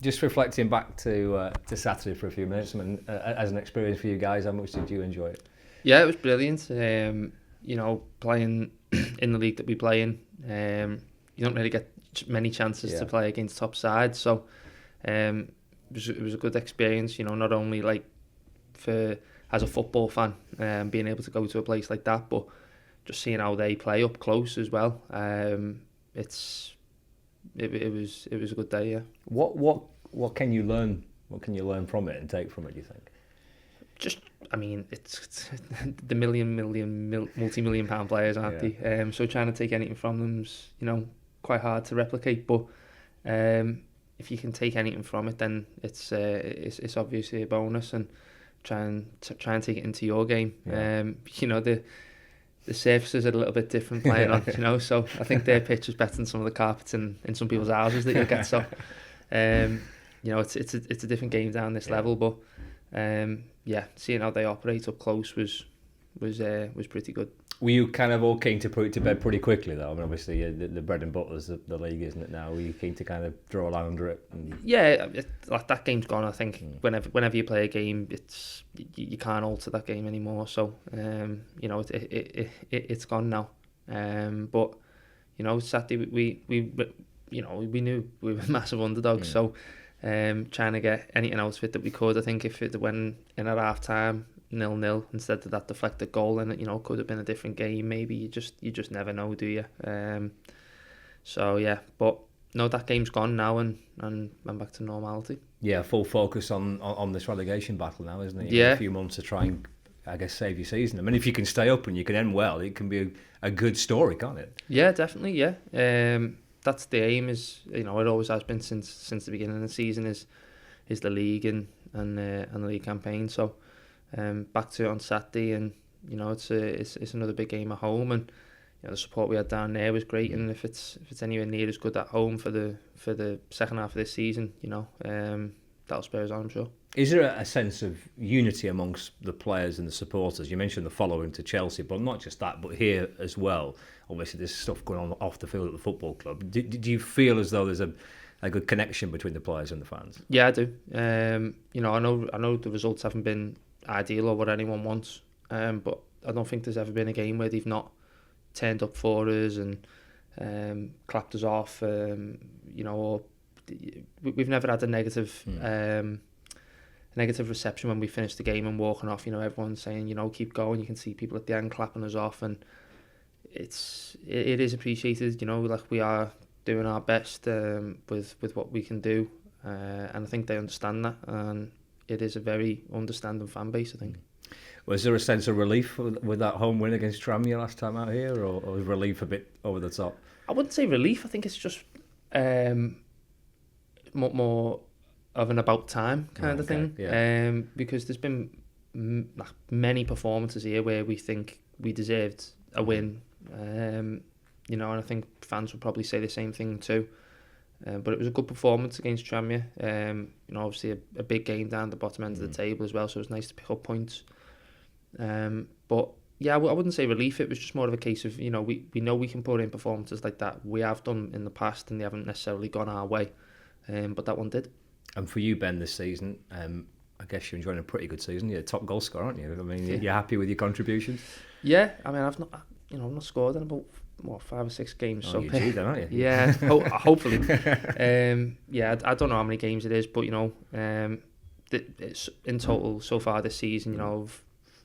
Just reflecting back to Saturday for a few minutes, I mean, as an experience for you guys, how much did you enjoy it? Yeah, it was brilliant. Playing in the league that we play in, you don't really get many chances to play against top sides. So it was a good experience. Not only like for as a football fan, being able to go to a place like that, but just seeing how they play up close as well. It was a good day. Yeah. What can you learn? What can you learn from it and take from it? Do you think? It's the multi-million pound players, aren't they? So trying to take anything from them's quite hard to replicate. But if you can take anything from it, then it's obviously a bonus, and try and take it into your game. The surfaces are a little bit different playing on, so I think their pitch is better than some of the carpets in some people's houses that you'll get. So, it's a different game down this level, but seeing how they operate up close was pretty good. Were you kind of all keen to put it to bed pretty quickly, though? I mean, obviously, the bread and butter is the league, isn't it now? Were you keen to kind of draw a line under it? That game's gone. I think whenever you play a game, you can't alter that game anymore. So, it's gone now. But Saturday we knew we were massive underdogs. So, trying to get anything out of it that we could. I think if it went in at half time 0-0 instead of that deflected goal, then it could have been a different game. Maybe you just never know, do you? But no, that game's gone now, and I'm back to normality. Yeah, full focus on this relegation battle now, isn't it? Yeah, a few months to try and, I guess, save your season. I mean, if you can stay up and you can end well, it can be a good story, can't it? Yeah, definitely. Yeah, that's the aim. Is it always has been since the beginning of the season is the league and the league campaign. So. Back to it on Saturday, and it's another big game at home, and the support we had down there was great. And if it's anywhere near as good at home for the second half of this season, that'll spur us on, I'm sure. Is there a sense of unity amongst the players and the supporters? You mentioned the following to Chelsea, but not just that, but here as well. Obviously, there's stuff going on off the field at the football club. Do you feel as though there's a good connection between the players and the fans? Yeah, I do. I know the results haven't been ideal or what anyone wants, but I don't think there's ever been a game where they've not turned up for us and clapped us off, or we've never had a negative reception when we finish the game and walking off. Everyone's saying keep going. You can see people at the end clapping us off, and it is appreciated. Like we are doing our best with what we can do, and I think they understand that, and it is a very understanding fan base, I think. Was there a sense of relief with that home win against Tranmere last time out here, or was relief a bit over the top? I wouldn't say relief. I think it's just more of an about time kind of thing. Yeah. Because there's been many performances here where we think we deserved a win. And I think fans would probably say the same thing too. But it was a good performance against Tranmere. Obviously a big game down the bottom end of the table as well, so it was nice to pick up points. But yeah, I wouldn't say relief. It was just more of a case of we know we can put in performances like that. We have done in the past, and they haven't necessarily gone our way. But that one did. And for you, Ben, this season, I guess you're enjoying a pretty good season. You're a top goal scorer, aren't you? I mean, you're happy with your contributions? Yeah, I mean, I've not scored in about 5 or 6 games. Oh, you're due then, aren't you? Yeah, hopefully. I don't know how many games it is, but it's in total so far this season. I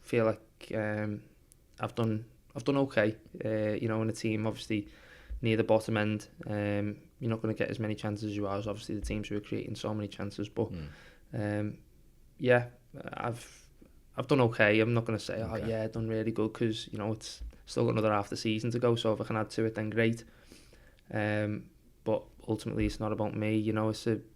feel like I've done okay. In a team obviously near the bottom end. You're not going to get as many chances as you are as obviously the teams who are creating so many chances. But I've done okay. I'm not going to say I've done really good, because it's still got another half the season to go, so if I can add to it, then great. But ultimately, it's not about me.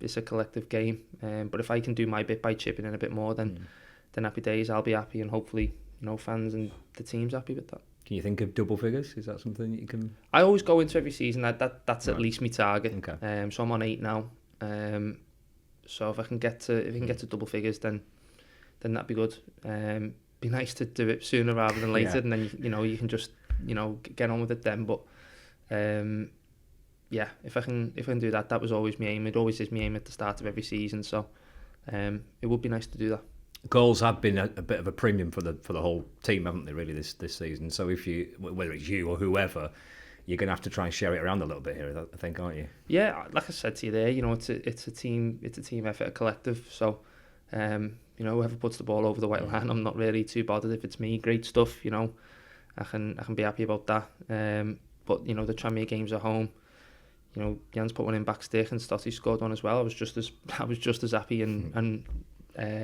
It's a collective game. But if I can do my bit by chipping in a bit more, then happy days. I'll be happy, and hopefully, fans and the team's happy with that. Can you think of double figures? Is that something that you can? I always go into every season that's at least my target. Okay. So I'm on 8 now. So if I can get to double figures, then that'd be good. Be nice to do it sooner rather than later, and then you can just get on with it then. But yeah, if I can do that, that was always my aim. It always is my aim at the start of every season. So it would be nice to do that. Goals have been a bit of a premium for the whole team, haven't they? Really, this season. So if you, whether it's you or whoever, you're going to have to try and share it around a little bit here, I think, aren't you? Yeah, like I said to you there, it's a team effort, a collective. So whoever puts the ball over the white line, I'm not really too bothered if it's me. Great stuff, I can be happy about that. But the Tranmere games at home, Jans put one in back stick and Stotty scored one as well. I was just as happy and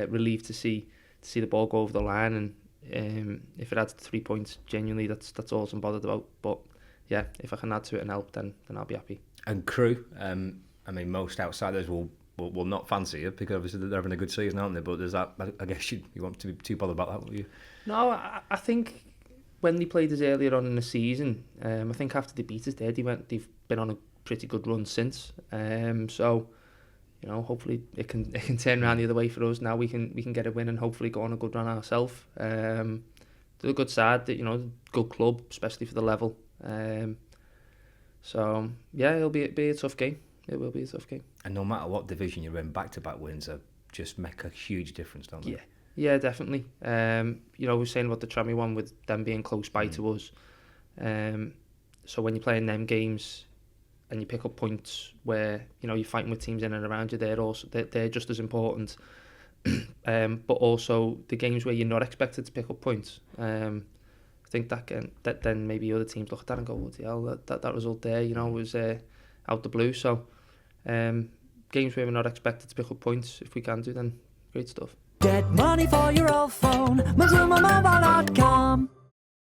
relieved to see the ball go over the line. And if it adds 3 points, genuinely, that's all I'm bothered about. But yeah, if I can add to it and help, then I'll be happy. And Crewe, most outsiders will not fancy you because obviously they're having a good season, aren't they? But there's that. I guess you won't to be too bothered about that, will you? No, I think when they played us earlier on in the season, I think after they beat us there, they've been on a pretty good run since. So hopefully it can turn around the other way for us. Now we can get a win and hopefully go on a good run ourselves. They're a good side, good club, especially for the level. So yeah, it'll be a tough game. It will be a tough game. And no matter what division you're in, back-to-back wins just make a huge difference, don't they? Yeah, definitely. We were saying about the Tranmere one with them being close by to us. So when you're playing them games and you pick up points where you're fighting with teams in and around you, they're just as important. But also the games where you're not expected to pick up points. I think that then maybe other teams look at that and go, "What the hell? That result there, was out the blue." So games where we're not expected to pick up points, if we can do, then great stuff. Get money for your old phone, MazumaMobile.com.